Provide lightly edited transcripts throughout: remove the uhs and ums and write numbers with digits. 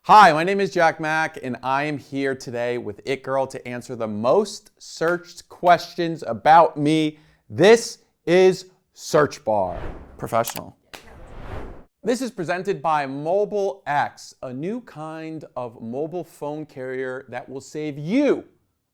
Hi, my name is JackMac, and I am here today with It Girl to answer the most searched questions about me. This is Search Bar. Professional. This is presented by Mobile X, a new kind of mobile phone carrier that will save you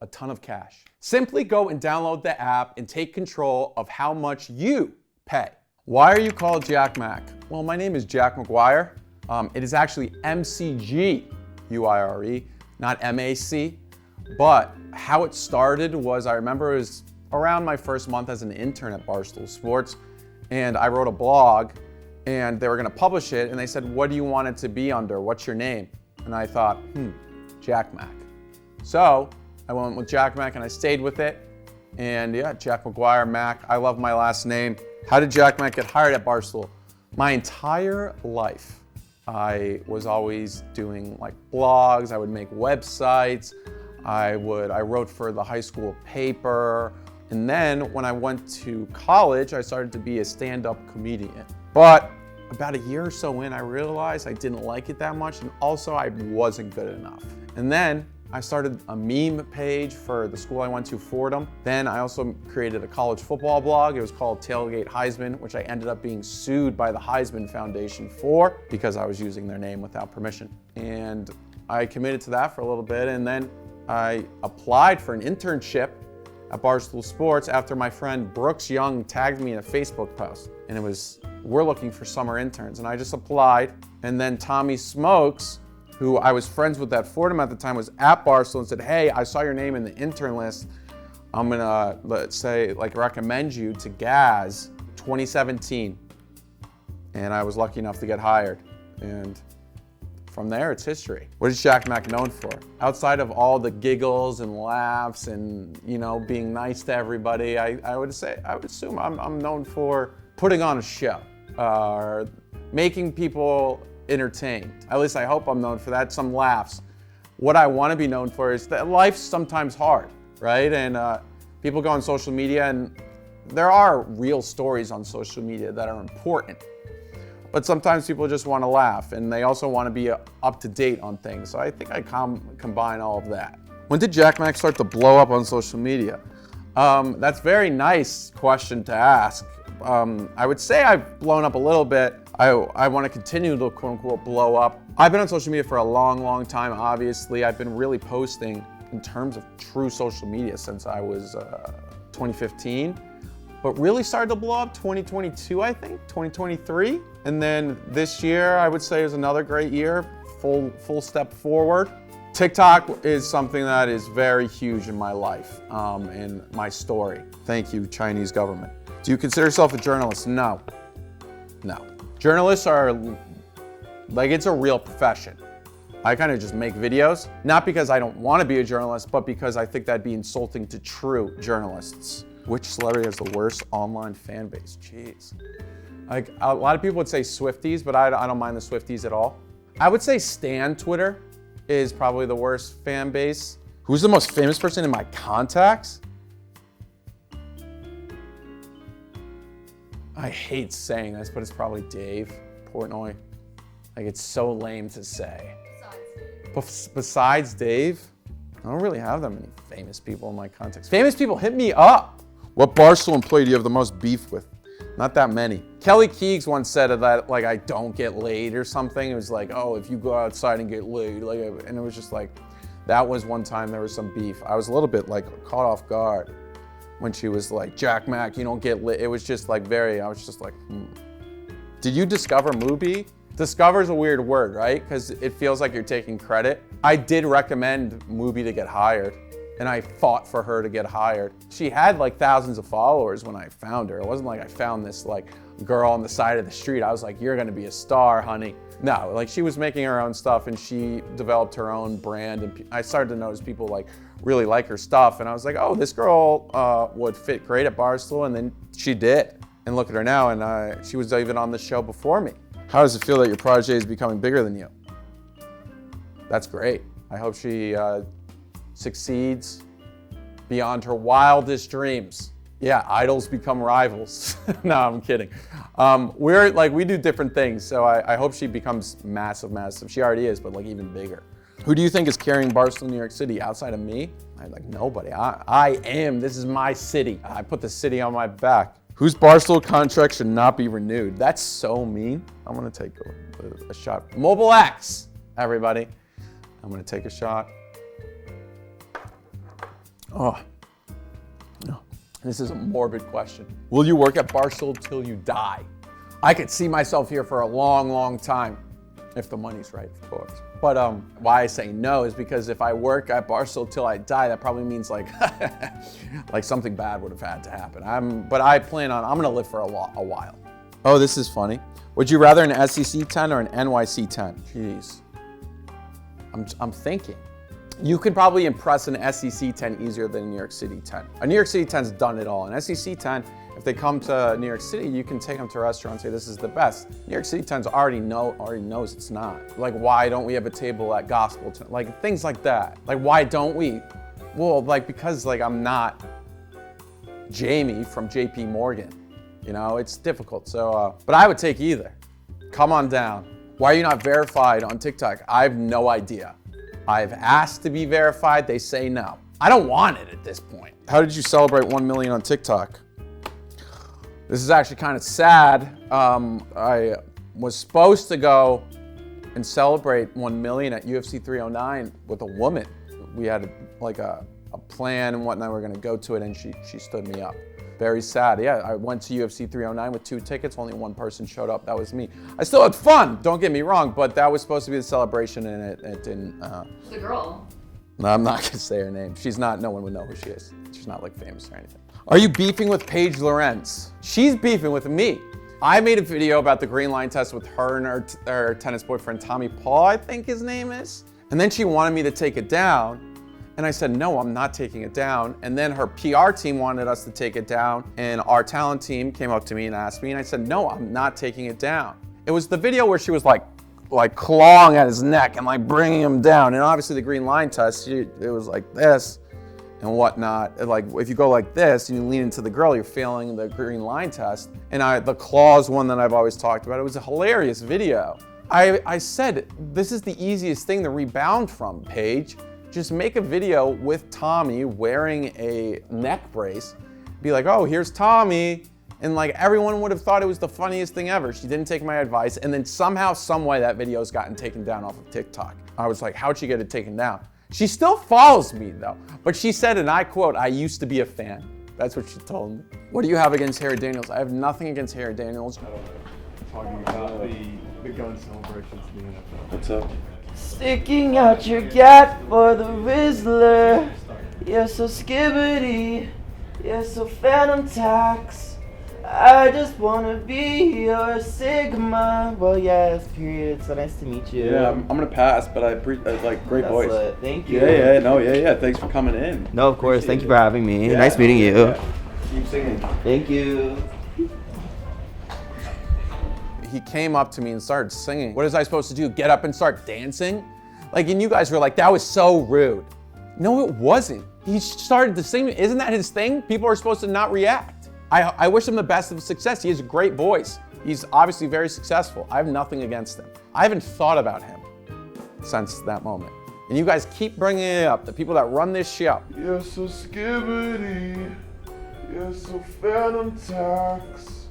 a ton of cash. Simply go and download the app and take control of how much you pay. Why are you called JackMac? Well, my name is Jack McGuire. It is actually McGuire, not MAC. But how it started was, I remember it was around my first month as an intern at Barstool Sports, and I wrote a blog, and they were gonna publish it, and they said, what do you want it to be under? What's your name? And I thought, JackMac. So I went with JackMac and I stayed with it. And yeah, Jack McGuire, Mac, I love my last name. How did JackMac get hired at Barstool? My entire life, I was always doing like blogs, I would make websites, I wrote for the high school paper. And then when I went to college, I started to be a stand-up comedian. But about a year or so in, I realized I didn't like it that much, and also I wasn't good enough. And then I started a meme page for the school I went to, Fordham. Then I also created a college football blog. It was called Tailgate Heisman, which I ended up being sued by the Heisman Foundation for because I was using their name without permission. And I committed to that for a little bit, and then I applied for an internship at Barstool Sports after my friend Brooks Young tagged me in a Facebook post. And it was, we're looking for summer interns. And I just applied, and then Tommy Smokes, who I was friends with at Fordham at the time, was at Barstool and said, hey, I saw your name in the intern list. I'm gonna, let's say, recommend you to Gaz 2017. And I was lucky enough to get hired. And from there, it's history. What is JackMac known for? Outside of all the giggles and laughs and, being nice to everybody, I would assume I'm known for putting on a show, or making people entertained. At least I hope I'm known for that, some laughs. What I want to be known for is that life's sometimes hard, right? And people go on social media, and there are real stories on social media that are important. But sometimes people just want to laugh, and they also want to be up to date on things. So I think I combine all of that. When did JackMac start to blow up on social media? That's a very nice question to ask. I would say I've blown up a little bit. I want to continue to quote unquote blow up. I've been on social media for a long, long time, obviously. I've been really posting in terms of true social media since I was 2015. But really started to blow up 2022, I think, 2023. And then this year, I would say is another great year, full step forward. TikTok is something that is very huge in my life, and my story. Thank you, Chinese government. Do you consider yourself a journalist? No. Journalists are, it's a real profession. I kind of just make videos, not because I don't want to be a journalist, but because I think that'd be insulting to true journalists. Which celebrity has the worst online fan base? Jeez. A lot of people would say Swifties, but I don't mind the Swifties at all. I would say Stan Twitter is probably the worst fan base. Who's the most famous person in my contacts? I hate saying this, but it's probably Dave Portnoy. It's so lame to say. Besides Dave, I don't really have that many famous people in my contacts. Famous people, hit me up. What Barstool employee do you have the most beef with? Not that many. Kelly Clarkson once said that, I don't get laid or something. It was oh, if you go outside and get laid, and it was just that was one time there was some beef. I was a little bit caught off guard when she was JackMac, you don't get lit. It was just I was just Did you discover Mubi? Discover's a weird word, right? Because it feels like you're taking credit. I did recommend Mubi to get hired, and I fought for her to get hired. She had thousands of followers when I found her. It wasn't I found this girl on the side of the street. I was you're gonna be a star, honey. No, she was making her own stuff, and she developed her own brand, and I started to notice people really like her stuff, and I was oh, this girl would fit great at Barstool, and then she did. And look at her now, and she was even on the show before me. How does it feel that your protege is becoming bigger than you? That's great. I hope she succeeds beyond her wildest dreams. Yeah, idols become rivals. No, I'm kidding. We do different things, so I hope she becomes massive. She already is, but like even bigger. Who do you think is carrying Barstool New York City outside of me? I'm like, nobody. I am. This is my city. I put the city on my back. Whose Barstool contract should not be renewed? That's so mean. I'm gonna take a shot. Mobile X, everybody. I'm gonna take a shot. Oh, no. This is a morbid question. Will you work at Barstool till you die? I could see myself here for a long time, if the money's right, of course. But why I say no is because if I work at Barstool till I die, that probably means like something bad would have had to happen. But I plan on, I'm gonna live for a while. Oh, this is funny. Would you rather an SEC 10 or an NYC 10? Jeez. I'm thinking. You could probably impress an SEC 10 easier than a New York City 10. A New York City 10's done it all. An SEC 10, if they come to New York City, you can take them to a restaurant and say, this is the best. New York City 10's already knows it's not. Like, why don't we have a table at Gospel? Like, things like that. Like, why don't we? Well, like, because like I'm not Jamie from JP Morgan. You know, it's difficult. So, but I would take either. Come on down. Why are you not verified on TikTok? I have no idea. I've asked to be verified, they say no. I don't want it at this point. How did you celebrate 1 million on TikTok? This is actually kind of sad. I was supposed to go and celebrate 1 million at UFC 309 with a woman. We had like a plan and whatnot. We were gonna go to it and she stood me up. Very sad. Yeah, I went to UFC 309 with 2 tickets. Only one person showed up. That was me. I still had fun. Don't get me wrong, but that was supposed to be the celebration, and it didn't. She's a girl. No, I'm not gonna say her name. She's not. No one would know who she is. She's not like famous or anything. Are you beefing with Paige Lawrence? She's beefing with me. I made a video about the green line test with her and her tennis boyfriend Tommy Paul, I think his name is. And then she wanted me to take it down. And I said, no, I'm not taking it down. And then her PR team wanted us to take it down. And our talent team came up to me and asked me, and I said, no, I'm not taking it down. It was the video where she was like clawing at his neck and like bringing him down. And obviously the green line test, it was like this and whatnot. And like if you go like this and you lean into the girl, you're failing the green line test. And the claws one that I've always talked about, it was a hilarious video. I said, this is the easiest thing to rebound from, Paige. Just make a video with Tommy wearing a neck brace. Be like, oh, here's Tommy. And like everyone would have thought it was the funniest thing ever. She didn't take my advice. And then somehow, some way that video's gotten taken down off of TikTok. I was like, how'd she get it taken down? She still follows me though. But she said, and I quote, I used to be a fan. That's what she told me. What do you have against Harry Daniels? I have nothing against Harry Daniels. Talking about the gun celebrations in the NFL. What's up? Sticking out your gat for the Rizzler. You're so skibbity. You're so phantom tax. I just wanna be your Sigma. Well, yes, period. So nice to meet you. Yeah, I'm gonna pass, but I like great That's voice. lit. Thank you. Yeah. Thanks for coming in. No, of course. Thank you for having me. Yeah, Nice meeting you. Yeah. Keep singing. Thank you. He came up to me and started singing. What was I supposed to do? Get up and start dancing? Like, and you guys were like, that was so rude. No, it wasn't. He started to sing. Isn't that his thing? People are supposed to not react. I wish him the best of success. He has a great voice. He's obviously very successful. I have nothing against him. I haven't thought about him since that moment. And you guys keep bringing it up, the people that run this show. You're so skibbity. You're so phantom tax.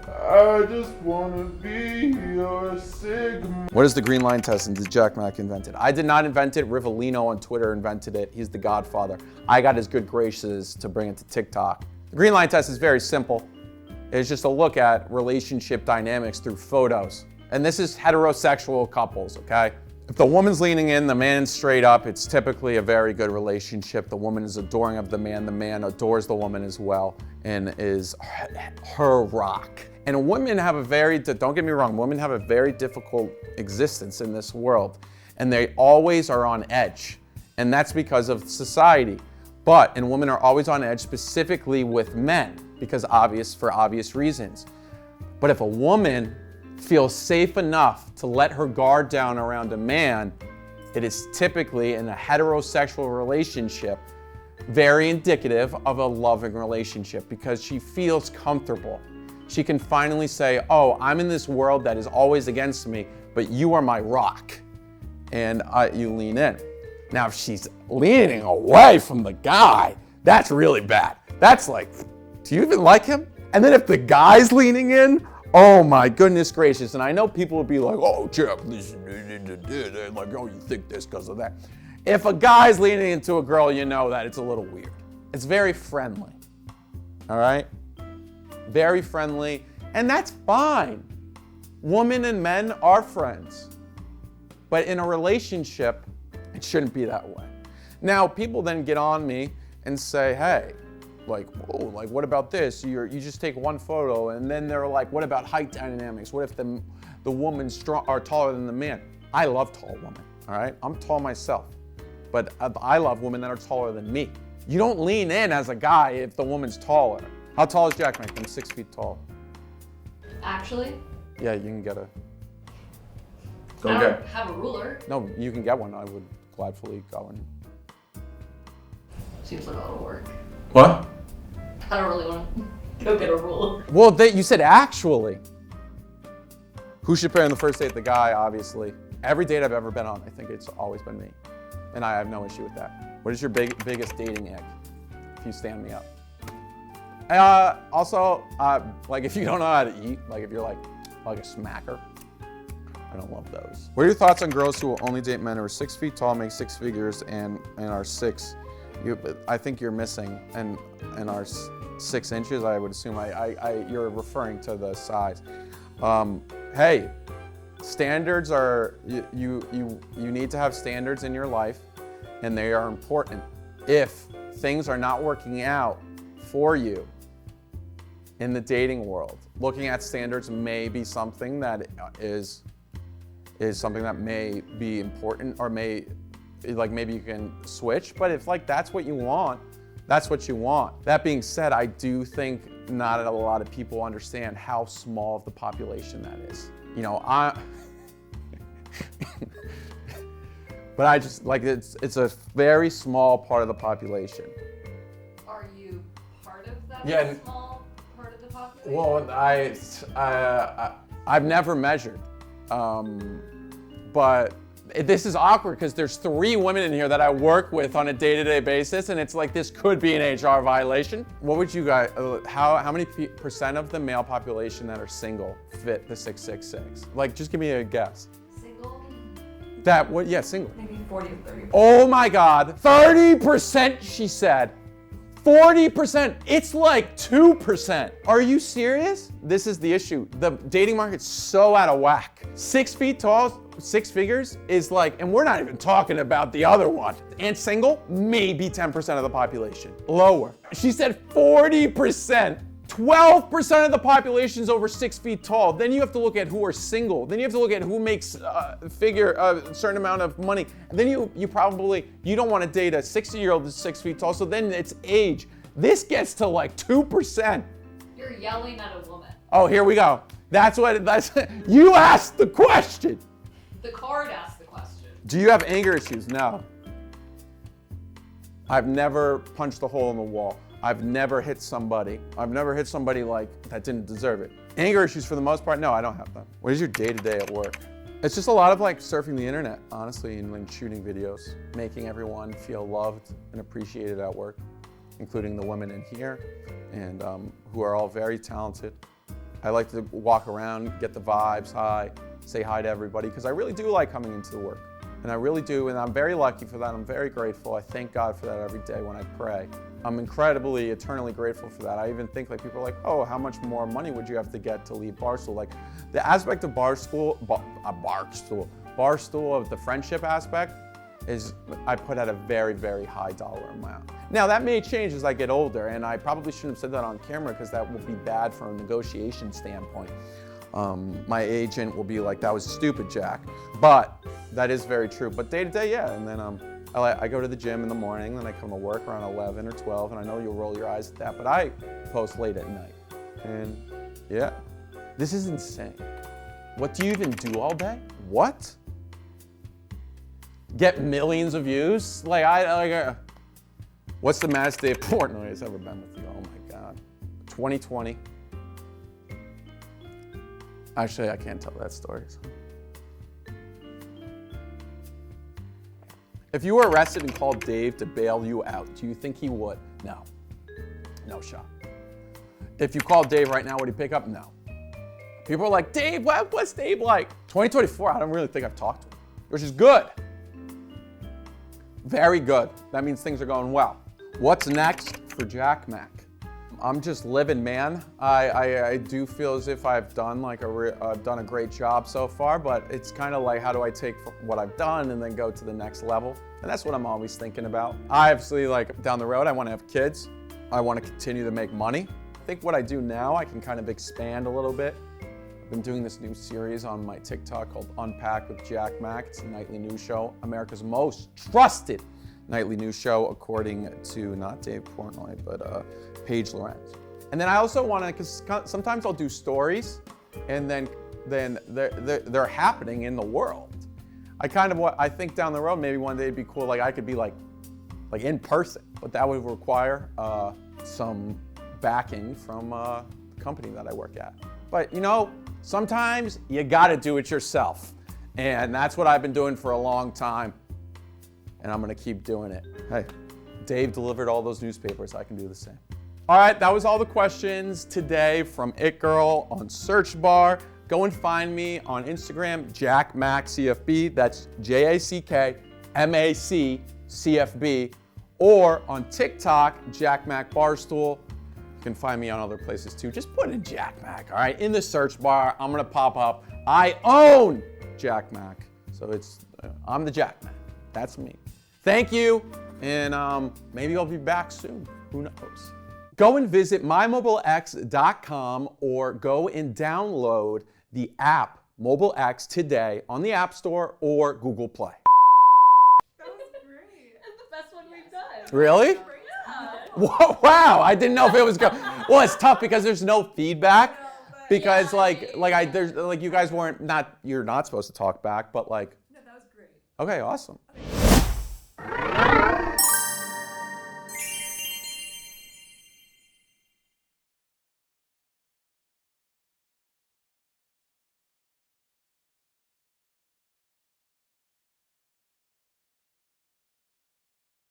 I just wanna be your Sigma. What is the green line test and did JackMac invent it? I did not invent it. Rivellino on Twitter invented it. He's the godfather. I got his good graces to bring it to TikTok. The green line test is very simple. It's just a look at relationship dynamics through photos. And this is heterosexual couples, okay? If the woman's leaning in, the man's straight up, it's typically a very good relationship. The woman is adoring of the man adores the woman as well and is her rock. And women have a very, don't get me wrong, women have a very difficult existence in this world. And they always are on edge. And that's because of society. And women are always on edge specifically with men for obvious reasons. But if a woman feels safe enough to let her guard down around a man, it is typically in a heterosexual relationship very indicative of a loving relationship because she feels comfortable. she can finally say, oh, I'm in this world that is always against me, but you are my rock. And you lean in. Now, if she's leaning away from the guy, that's really bad. That's like, do you even like him? And then if the guy's leaning in, oh my goodness gracious. And I know people would be like, oh, Jeff, listen, like, oh, you think this because of that. If a guy's leaning into a girl, you know that it's a little weird. It's very friendly, all right? Very friendly, and that's fine. Women and men are friends. But in a relationship, it shouldn't be that way. Now, people then get on me and say, hey, like, whoa, like, what about this? You just take one photo, and then they're like, what about height dynamics? What if the woman's are taller than the man? I love tall women, all right? I'm tall myself, but I love women that are taller than me. You don't lean in as a guy if the woman's taller. How tall is JackMac? I'm 6 feet tall. Actually? Yeah, you can get a... I don't have a ruler. No, you can get one. I would gladfully go and... Seems like a lot of work. What? I don't really want to go get a ruler. Well, you said actually. Who should pair on the first date? The guy, obviously. Every date I've ever been on, I think it's always been me. And I have no issue with that. What is your biggest dating ick? If you stand me up. Also, like if you don't know how to eat, like if you're like a smacker, I don't love those. What are your thoughts on girls who will only date men who are 6 feet tall, make 6 figures, and are 6? I think you're missing, and are 6 inches. I would assume you're referring to the size. Hey, standards are you need to have standards in your life, and they are important. If things are not working out for you in the dating world, looking at standards may be something that is something that may be important, or maybe you can switch. But if like that's what you want, that's what you want. That being said, I do think not a lot of people understand how small of the population that is. You know, but I just like it's a very small part of the population. Are you part of that small part of the population? Well, I've never measured, but this is awkward because there's 3 women in here that I work with on a day-to-day basis, and it's like this could be an HR violation. What would you guys? How many percent of the male population that are single fit the 666? Like, just give me a guess. Single? That what? Yeah, single. Maybe 40 or 30%. Oh my God, 30%, she said. 40%, it's like 2%. Are you serious? This is the issue. The dating market's so out of whack. 6 feet tall, 6 figures is like, and we're not even talking about the other one. And single, maybe 10% of the population. Lower. She said 40%. 12% of the population is over 6 feet tall. Then you have to look at who are single. Then you have to look at who makes a certain amount of money. And then you don't want to date a 60-year-old that's 6 feet tall. So then it's age. This gets to like 2%. You're yelling at a woman. Oh, here we go. That's you asked the question. The card asked the question. Do you have anger issues? No. I've never punched a hole in the wall. I've never hit somebody. Like that didn't deserve it. Anger issues for the most part, no, I don't have them. What is your day-to-day at work? It's just a lot of like surfing the internet, honestly, and like shooting videos, making everyone feel loved and appreciated at work, including the women in here, and who are all very talented. I like to walk around, get the vibes high, say hi to everybody, because I really do like coming into the work. And I really do, and I'm very lucky for that. I'm very grateful. I thank God for that every day when I pray. I'm incredibly, eternally grateful for that. I even think like people are like, oh, how much more money would you have to get to leave Barstool? Like the aspect of Barstool of the friendship aspect is I put at a very, very high dollar amount. Now that may change as I get older, and I probably shouldn't have said that on camera because that will be bad from a negotiation standpoint. My agent will be like, that was stupid, Jack. But that is very true. But day to day, yeah. And then I go to the gym in the morning, then I come to work around 11 or 12, and I know you'll roll your eyes at that, but I post late at night. And yeah, this is insane. What do you even do all day? What? Get millions of views? What's the maddest Dave Portnoy has ever been with you? Oh my God. 2020. Actually, I can't tell that story. So. If you were arrested and called Dave to bail you out, do you think he would? No. No shot. If you called Dave right now, would he pick up? No. People are like, Dave, what's Dave like? 2024, I don't really think I've talked to him, which is good. Very good. That means things are going well. What's next for JackMac? I'm just living, man. I do feel as if I've done I've done a great job so far, but it's kind of like, how do I take what I've done and then go to the next level? And that's what I'm always thinking about. I obviously, like, down the road, I want to have kids. I want to continue to make money. I think what I do now, I can kind of expand a little bit. I've been doing this new series on my TikTok called Unpack with JackMac. It's a nightly news show, America's most trusted nightly news show, according to not Dave Portnoy, but Paige Lawrence. And then I also want to, because sometimes I'll do stories, and then they're happening in the world. I think down the road, maybe one day it'd be cool, like I could be like in person, but that would require some backing from the company that I work at. But you know, sometimes you gotta do it yourself. And that's what I've been doing for a long time. And I'm gonna keep doing it. Hey, Dave delivered all those newspapers, I can do the same. All right, that was all the questions today from It Girl on Search Bar. Go and find me on Instagram, JackMacCFB, that's JackMacCFB, or on TikTok, JackMac Barstool. You can find me on other places too. Just put in JackMac, all right? In the search bar, I'm gonna pop up. I own JackMac. So I'm the JackMac. That's me. Thank you, and maybe I'll be back soon. Who knows? Go and visit mymobilex.com or go and download the app MobileX today on the App Store or Google Play. That was great. It's the best one we've done. Really? Yeah. Wow, I didn't know if it was good. Well, it's tough because there's no feedback. Because you guys you're not supposed to talk back, but like. No, that was great. Okay, awesome.